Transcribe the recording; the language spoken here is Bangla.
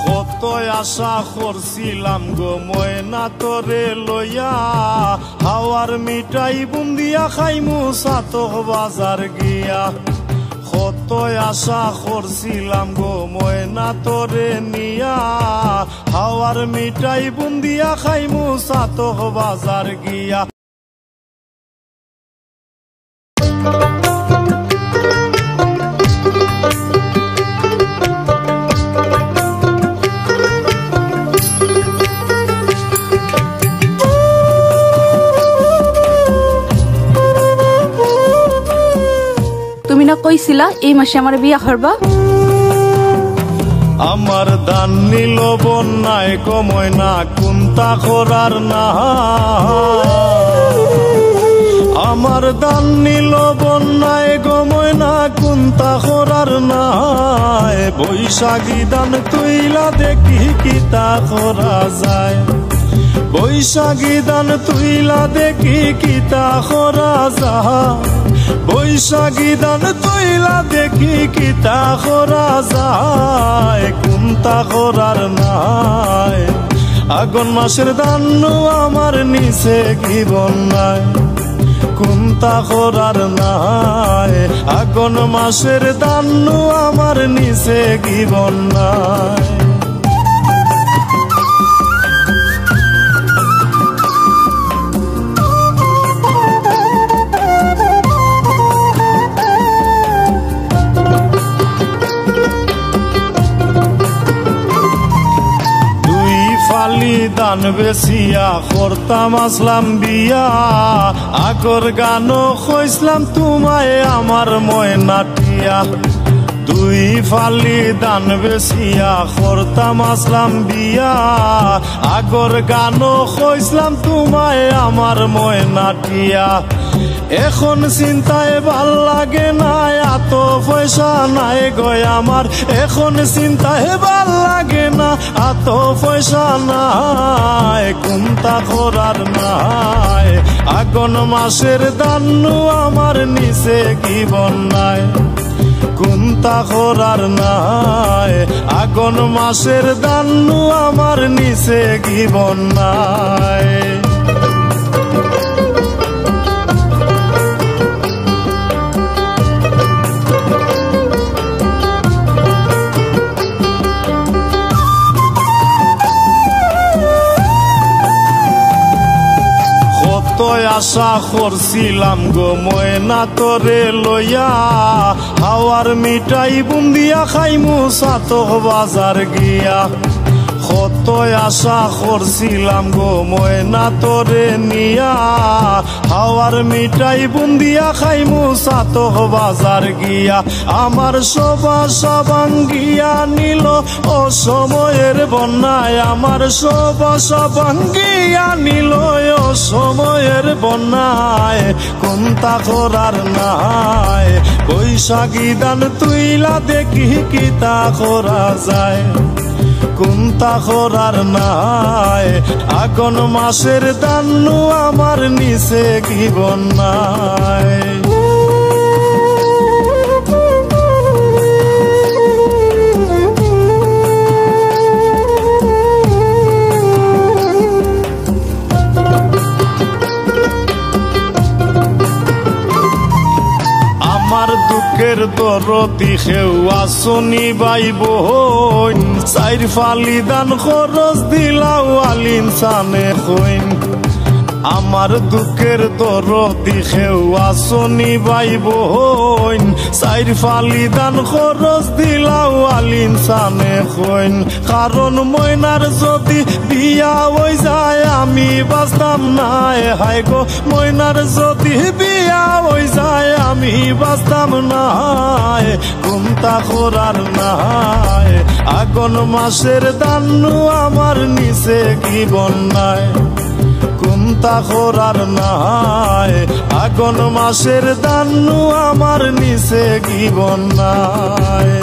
কত আশা করছিলাম গো ময়না তোরে লইয়া, হাওয়ার মিঠাই বুন্দিয়া খাইমু সাতক বাজার গিয়া। কত আশা করছিলাম গো ময়না তোরে নিয়া, হাওয়ার মিঠাই বুন্দিয়া খাইমু সাতক বাজার গিয়া। তুমি না কইছিলা এই মাসে আমার বিয়া করবা? আমার দান নিল বন্যায় কময় না কুন্তা করার না, আমার দান নিল বন্যায় গময় না কুন্তা করার না। বৈশাখী দান তুইলা দেখি কিতা করা যায়, বৈশাখী দান তুইলা দেখি কিতা করা যায়, বৈশাখী দান তুইলা দেখি কিতা করা যায়, কুন্তা করার নাই। আগুন মাসের দান আমার নিচে কি বন্যায়, কুন্তা করার নাই। আগুন মাসের দান আমার নিচে কি বন্যায়। দান বেশিয়া করতাম আসলাম বিয়া, আগর গানও কইসলাম তোমায় আমার ময়নাটিয়া। দুই ফালি দান বেশিয়া করতাম আসলাম বিয়া, আগর গানও কইসলাম তোমায় আমার ময়নাটিয়া। এখন চিন্তায় ভাল লাগে না এত পয়সা নাই গয় আমার, এখন চিন্তায় ভাল লাগে না এত পয়সা নাই, কুন্তা করার নাই। আগুন মাসের দান আমার নিচে কি বন্যায়, কুন্তা করার নাই। আগুন মাসের দান আমার নিচে কি বন্যায়। আশা করছিলাম গো ময়না তোরে লইয়া, হাওয়ার মিঠাই বুন্দিয়া খাইমু সাতক বাজার গিয়া। কত আশা করছিলাম গো ময়না তোরে নিয়া, হাওয়ার মিঠাই বুন্দিয়া খাইমু সাতক বাজার গিয়া। আমার সব আশা ভাঙ্গিয়া নিল অসময়ের বন্যায়, আমার সব আশা ভাঙ্গিয়া নিল অসময়ের বন্যায়, কুন্তা করার নাই। বৈশাখী দান তুইলা দেখি কিতা করা যায়, কুন্তা করার নাই। আগুন মাসের দান আমার নিচে কি বন্যায়। আমার দুঃখের দরদি খেউ আসনি বাই বোন, চাইর ফালি দান খরচ দিলাও আলিম সানে হইন। আমার দুঃখের দরদি খেউ আসনি বাই বোন, চাইর ফালি দান খরচ দিলাও আলিম সানে হইন। কারণ ময়নার যদি বিয়া হই যায় আমি বাঁচতাম নাই, হায় গো ময়নার যদি বিয়া হই যায় আমি বাঁচতাম নাই, কুন্তা করার নাই। আগুন মাসের দান আমার নিচে কি বন্যায়, কুন্তা করার নাই। আগুন মাসের দান আমার নিচে কি বন্যায়।